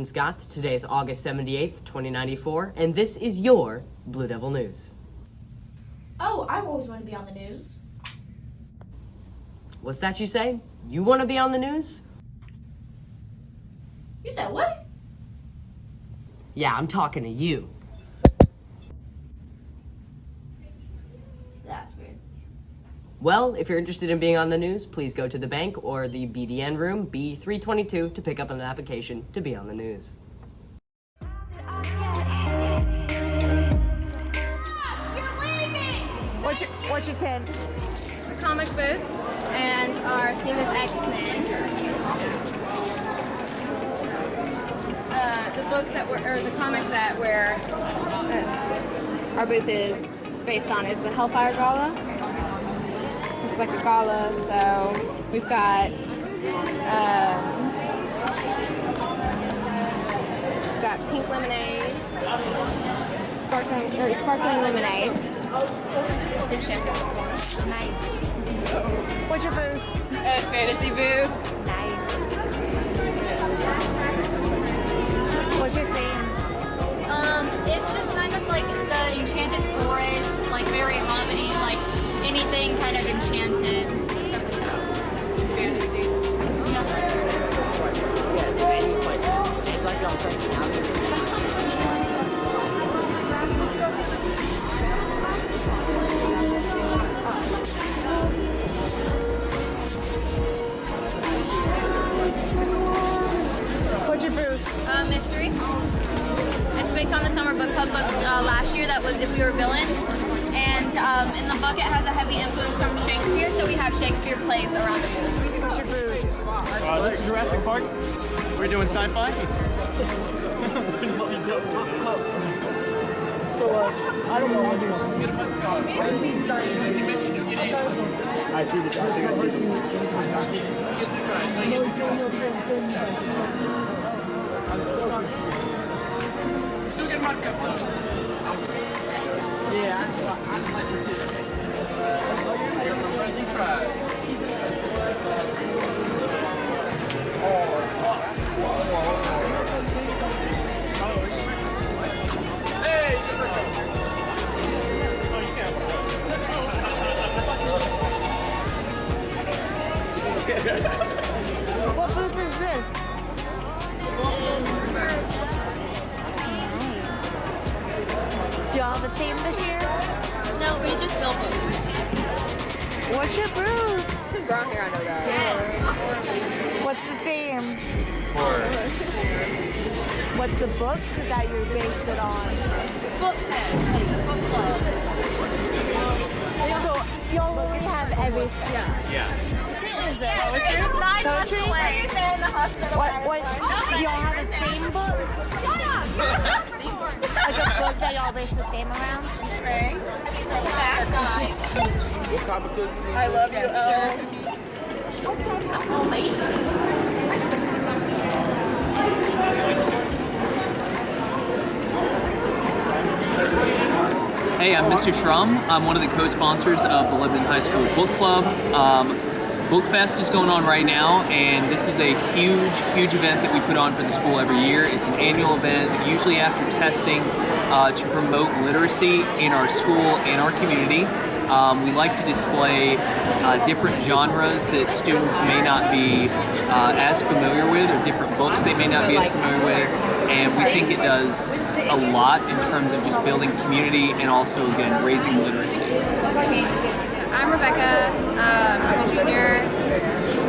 Scott. Today is August 78th, 2094, and this is your Blue Devil News. Oh, I always want to be on the news. What's that you say? You want to be on the news? You said what? Yeah, I'm talking to you. That's weird. Well, if you're interested in being on the news, please go to the bank or the BDN room, B322, to pick up an application to be on the news. You're leaving! What's your tent? This is the comic booth, and our theme is X-Men. The book that the comic that our booth is based on is the Hellfire Gala. It's like a gala, so we've got pink lemonade, sparkling lemonade, and champagne. Nice. What's your booth? Fantasy booth. Nice. What's your theme? It's just kind of like the enchanted forest, like very hobbity, like anything kind of enchanted, stuff like that. Fantasy. Yeah. Yes, any question. It's like your personality. What's your booth? Mystery. It's based on the summer book club book last year that was If We Were Villains. And in the book it has a heavy influence from Shakespeare, so we have Shakespeare plays around the booth. What's your booth? This is Jurassic Park. We're doing sci-fi. So I don't know. I see the Still get mud cup though. Yeah, I'd like to participate. You try. What booth is this? Do y'all have a theme this year? No, we just sell books. What's your booth? Some brown hair, I know that. Yes. What's the theme? What's the book that you're based it on? ocean. Yeah. What is this? It's 9 months Poetry? away. They're in the hospital. What? Do y'all have the same book? Shut up! Like a book that y'all base the theme around? Right. What kind of cookie? I love you. Hey, I'm Mr. Shrum. I'm one of the co-sponsors of the Lebanon High School Book Club. Bookfest is going on right now, and this is a huge event that we put on for the school every year. It's an annual event, usually after testing, to promote literacy in our school and our community. We like to display different genres that students may not be as familiar with, or different books they may not be as familiar with, and we think it does a lot in terms of just building community and also, again, raising literacy. I'm Rebecca. I'm a junior.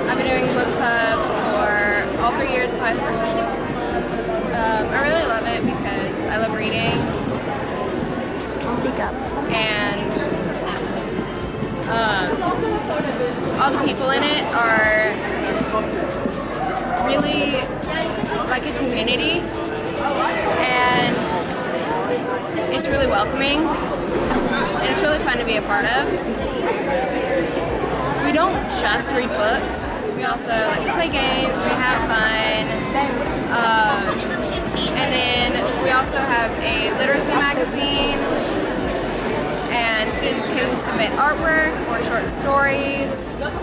I've been doing book club for all 3 years of high school. I really love it because I love reading, Speak up. and all the people in it are really like a community, and it's really welcoming, and it's really fun to be a part of. We don't just read books, we also like to play games, we have fun, and then we also have a literacy magazine, and students can submit artwork or short stories that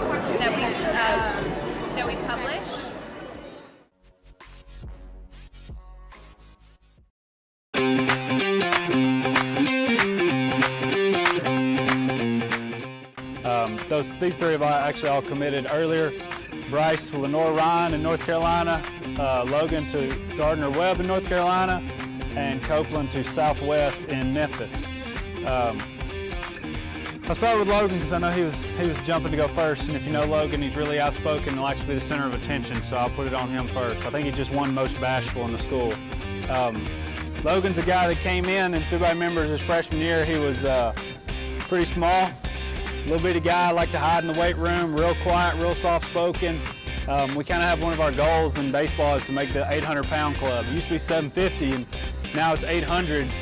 we publish. These three have actually all committed earlier. Bryce to Lenore Ryan in North Carolina, Logan to Gardner Webb in North Carolina, and Copeland to Southwest in Memphis. I'll start with Logan because I know he was jumping to go first, and if you know Logan, he's really outspoken and likes to be the center of attention, so I'll put it on him first. I think he just won most bashful in the school. Logan's a guy that came in, and if everybody remembers his freshman year, he was pretty small. Little bitty guy, liked to hide in the weight room, real quiet, real soft-spoken. We kind of have one of our goals in baseball is to make the 800-pound club. It used to be 750, and now it's 800.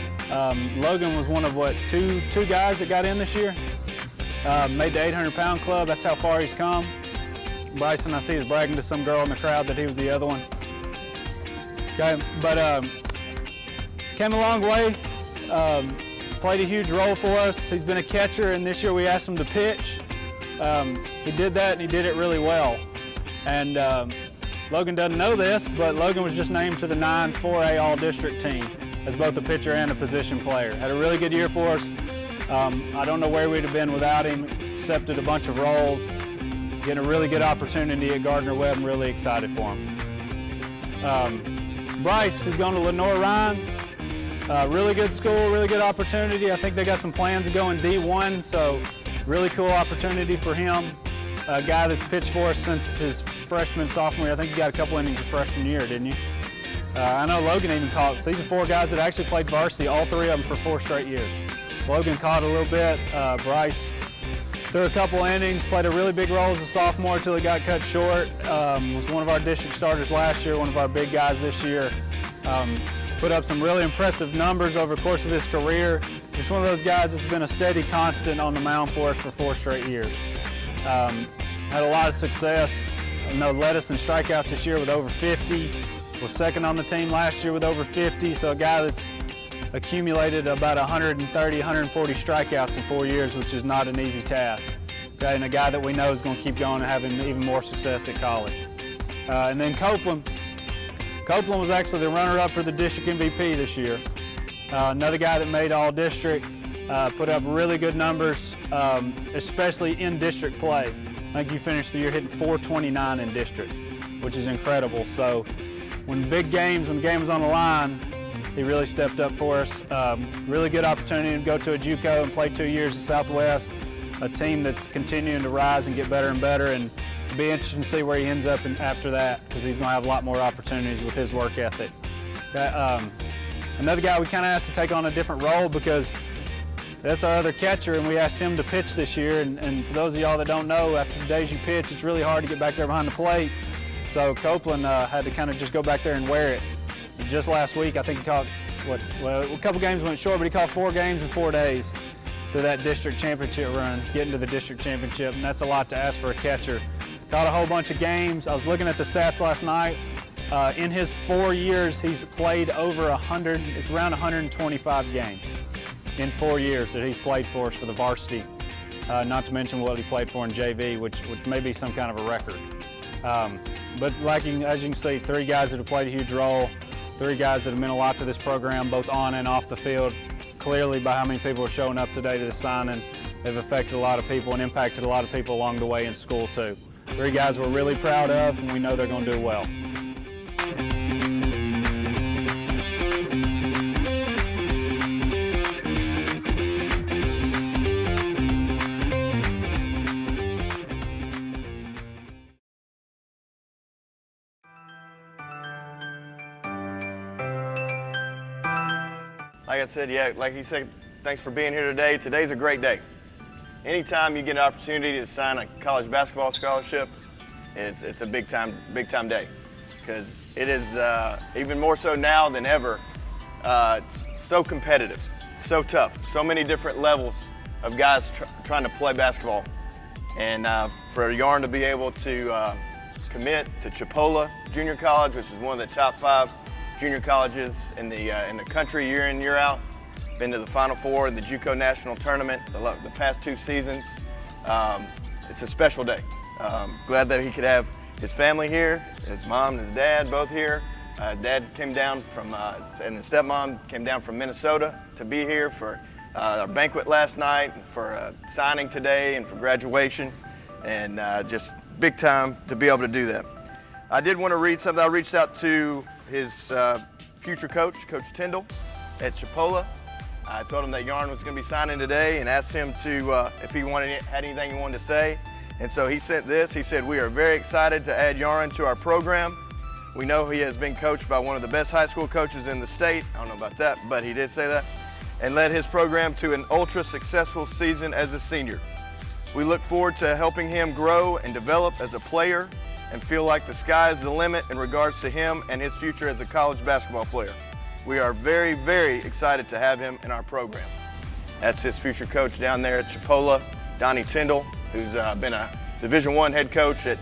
Logan was one of, two guys that got in this year. Made the 800-pound club. That's how far he's come. Bryson, I see, is bragging to some girl in the crowd that he was the other one. Okay, but came a long way. Played a huge role for us. He's been a catcher, and this year we asked him to pitch. He did that, and he did it really well. And Logan doesn't know this, but Logan was just named to the 9 4A All-District team as both a pitcher and a position player. Had a really good year for us. I don't know where we'd have been without him. Accepted a bunch of roles. Getting a really good opportunity at Gardner Webb. I'm really excited for him. Bryce, who's going to Lenore Ryan. Really good school, really good opportunity. I think they got some plans to go in D1, so really cool opportunity for him. A guy that's pitched for us since his freshman, sophomore year. I think he got a couple innings of freshman year, didn't you? I know Logan even caught. So these are 4 guys that actually played varsity, all 3 of them for 4 straight years. Logan caught a little bit. Bryce threw a couple innings, played a really big role as a sophomore until he got cut short. Was one of our district starters last year, one of our big guys this year. Put up some really impressive numbers over the course of his career. Just one of those guys that's been a steady constant on the mound for us for 4 straight years. Had a lot of success. Led us in strikeouts this year with over 50. Was second on the team last year with over 50. So a guy that's accumulated about 130, 140 strikeouts in 4 years, which is not an easy task. Okay, and a guy that we know is going to keep going and having even more success at college. And then Copeland. Copeland was actually the runner-up for the district MVP this year. Another guy that made all-district, put up really good numbers, especially in district play. I think you finished the year hitting 429 in district, which is incredible. So when big games, when the game was on the line, he really stepped up for us. Really good opportunity to go to a JUCO and play 2 years at Southwest, a team that's continuing to rise and get better and better. And it'll be interesting to see where he ends up after that, because he's going to have a lot more opportunities with his work ethic. Another guy we kind of asked to take on a different role because That's our other catcher, and we asked him to pitch this year. And for those of y'all that don't know, after the days you pitch, it's really hard to get back there behind the plate. So Copeland had to kind of just go back there and wear it. And just last week, I think he caught, a couple games went short, but he caught 4 games in 4 days through that district championship run, getting to the district championship, and that's a lot to ask for a catcher. Caught a whole bunch of games. I was looking at the stats last night. In his 4 years, he's played over 100, it's around 125 games in 4 years that he's played for us for the varsity. Not to mention what he played for in JV, which may be some kind of a record. But as you can see, 3 guys that have played a huge role, 3 guys that have meant a lot to this program, both on and off the field. Clearly, by how many people are showing up today to the signing, they've affected a lot of people and impacted a lot of people along the way in school too. 3 guys we're really proud of, and we know they're going to do well. Like I said, yeah, like he said, thanks for being here today. Today's a great day. Anytime you get an opportunity to sign a college basketball scholarship, it's a big time day, because it is even more so now than ever. It's so competitive, so tough, so many different levels of guys trying to play basketball, and for Yarin to be able to commit to Chipola Junior College, which is one of the top 5 junior colleges in the country year in, year out. Been to the Final Four in the JUCO National Tournament the past 2 seasons. It's a special day. Glad that he could have his family here, his mom and his dad both here. Dad came down from, and his stepmom came down from Minnesota to be here for our banquet last night, and for signing today, and for graduation, and just big time to be able to do that. I did want to read something. I reached out to his future coach, Coach Tyndall at Chipola. I told him that Yarin was going to be signing today and asked him to if he had anything he wanted to say. And so he sent this. He said, "We are very excited to add Yarin to our program. We know he has been coached by one of the best high school coaches in the state." I don't know about that, but he did say that. "And led his program to an ultra successful season as a senior. We look forward to helping him grow and develop as a player, and feel like the sky is the limit in regards to him and his future as a college basketball player. We are very, very excited to have him in our program." That's his future coach down there at Chipola, Donnie Tyndall, who's been a Division I head coach at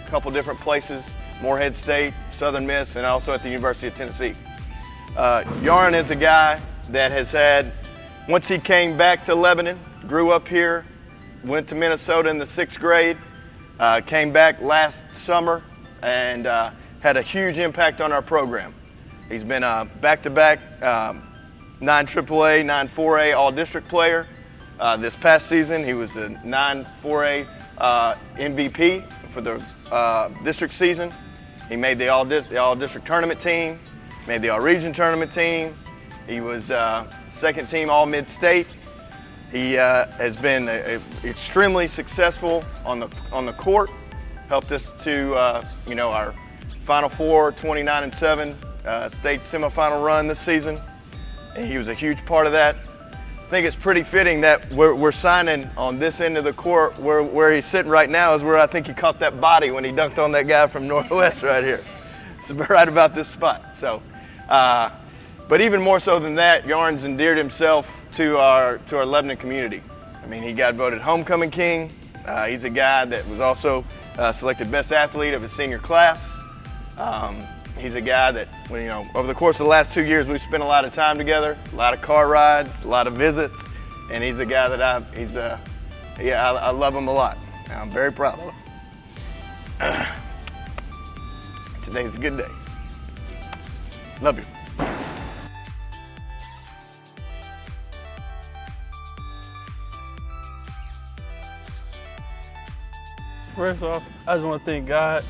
a couple different places, Morehead State, Southern Miss, and also at the University of Tennessee. Yarin is a guy that has had, once he came back to Lebanon, grew up here, went to Minnesota in the 6th grade, came back last summer, and had a huge impact on our program. He's been a back-to-back 9 AAA, 9 4A all-district player. This past season, he was the 9 4A MVP for the district season. He made the all-district tournament team, made the all-region tournament team. He was second team all-mid-state. He has been extremely successful on the court. Helped us to our Final Four, 29-7 state semifinal run this season. And he was a huge part of that. I think it's pretty fitting that we're signing on this end of the court where he's sitting right now is where I think he caught that body when he dunked on that guy from Northwest right here. It's right about this spot. So, but even more so than that, Yarin's endeared himself to our Lebanon community. I mean, he got voted homecoming king. He's a guy that was also selected best athlete of his senior class. He's a guy that, over the course of the last 2 years, we've spent a lot of time together, a lot of car rides, a lot of visits, and he's a guy that I love him a lot. I'm very proud of him. Today's a good day. Love you. First off, I just want to thank God.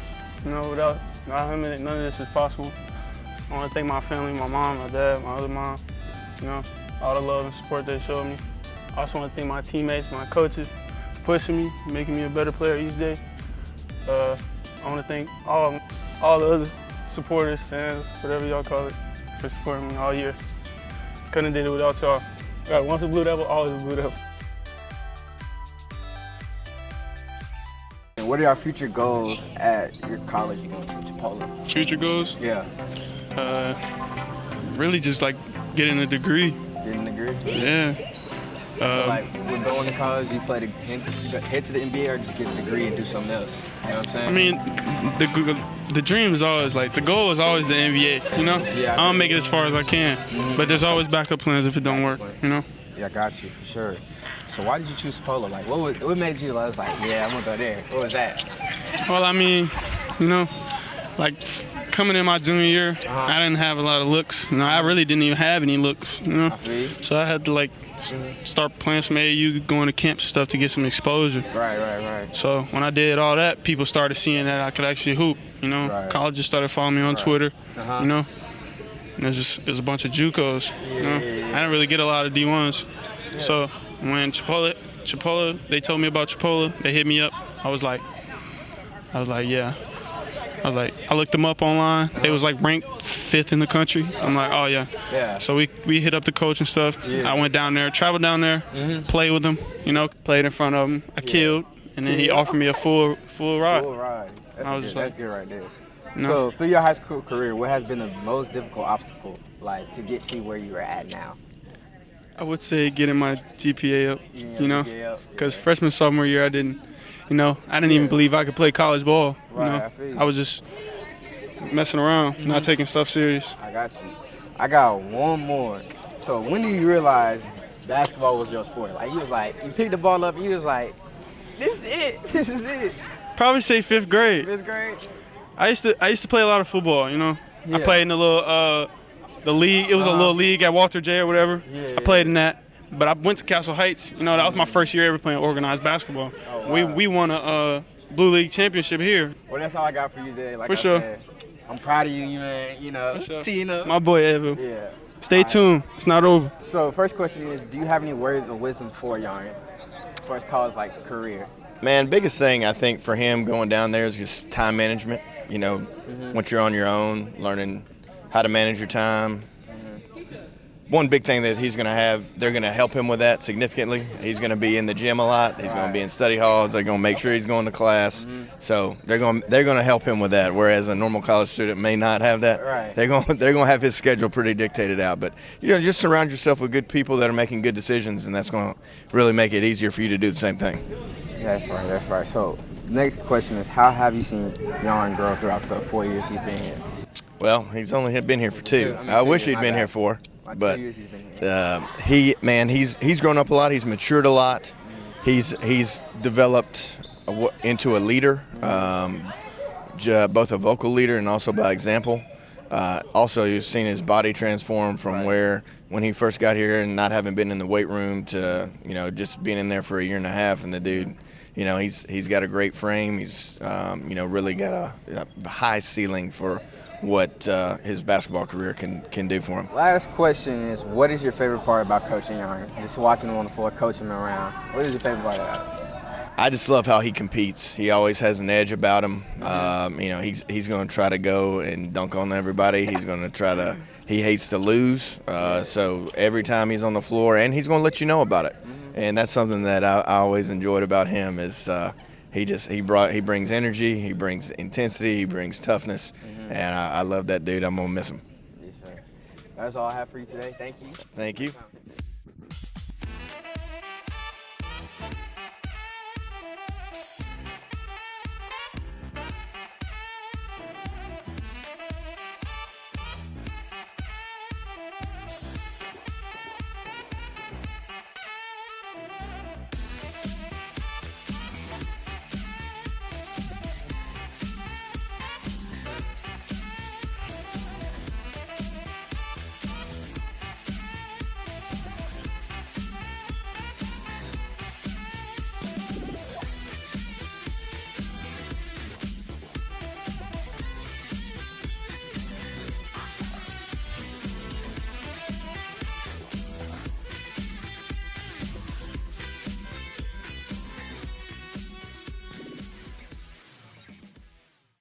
Without him, none of this is possible. I want to thank my family, my mom, my dad, my other mom, all the love and support they showed me. I also want to thank my teammates, my coaches, for pushing me, making me a better player each day. I want to thank all the other supporters, fans, whatever y'all call it, for supporting me all year. Couldn't have did it without y'all. Right, once a Blue Devil, always a Blue Devil. And what are your future goals at your college you go to, Chipotle? Future goals? Yeah. Really just like getting a degree. Getting a degree? Yeah. So like, when going to college, you play to head to the NBA or just get a degree and do something else? You know what I'm saying? I mean, the dream is always like, the goal is always the NBA, you know? Yeah. I'll make it as far as I can, but there's always backup plans if it don't work, you know? Yeah, I got you, for sure. So why did you choose Chipotle? Like, what made you, I was like, yeah, I'm gonna go there. What was that? Well, I mean, you know, like coming in my junior year, I didn't have a lot of looks. You know, I really didn't even have any looks, you know? So I had to like start playing some AAU, going to camps and stuff to get some exposure. Right. So when I did all that, people started seeing that I could actually hoop, you know? Right. Colleges started following me on Twitter, you know? And there's a bunch of JUCOs, you know? I didn't really get a lot of D1s. So when Chipotle, they told me about Chipotle, they hit me up. I was like, yeah. I looked them up online. They was like ranked 5th in the country. I'm like, oh yeah. Yeah. So we hit up the coach and stuff. I went down there, traveled down there, played with him, you know, played in front of him. I killed, and then he offered me a full ride. Full ride. That's good right there. So through your high school career, what has been the most difficult obstacle, like, to get to where you're at now? I would say getting my GPA up, you know, because Yeah. freshman, sophomore year, I didn't even believe I could play college ball. You Right, know, I feel you. I was just messing around, not taking stuff serious. I got you. I got one more. So when did you realize basketball was your sport? Like, you was like, you picked the ball up and you was like, this is it. This is it. Probably say 5th grade. 5th grade? I used to play a lot of football. You know, I played in the little the league. It was a little league at Walter J or whatever. I played in that. But I went to Castle Heights. You know, that was my first year ever playing organized basketball. Oh, wow. We won a Blue League championship here. Well, that's all I got for you today. Like For I sure. said, I'm proud of you, man. You know, teeing up. My boy Evan. Yeah. Stay tuned. It's not over. So first question is, do you have any words of wisdom for Yarin for his college career? Man, biggest thing I think for him going down there is just time management. You know, once you're on your own, learning how to manage your time. One big thing that they're going to help him with that significantly. He's going to be in the gym a lot. He's going to be in study halls. They're going to make sure he's going to class. So they're going to help him with that. Whereas a normal college student may not have that. Right. They're going to have his schedule pretty dictated out. But you know, just surround yourself with good people that are making good decisions, and that's going to really make it easier for you to do the same thing. Yeah, that's right. So next question is, how have you seen Yarin grow throughout the 4 years he's been here? Well, he's only been here for 2. I wish he'd been here 4. But 2 years he's been here. he's grown up a lot. He's matured a lot. He's developed into a leader, both a vocal leader and also by example. Also, you've seen his body transform from where when he first got here and not having been in the weight room to, you know, just being in there for a year and a half. And the dude, you know, he's got a great frame. He's you know, really got a high ceiling for what his basketball career can do for him. Last question is, what is your favorite part about coaching Yarin? Just watching him on the floor, coaching him around. What is your favorite part of that? I just love how he competes. He always has an edge about him. You know, he's going to try to go and dunk on everybody. He's going to try to. He hates to lose. So every time he's on the floor, and he's going to let you know about it. And that's something that I always enjoyed about him is he brings energy, he brings intensity, he brings toughness, and I love that dude. I'm gonna miss him. Yes, sir. That's all I have for you today. Thank you. Thank you.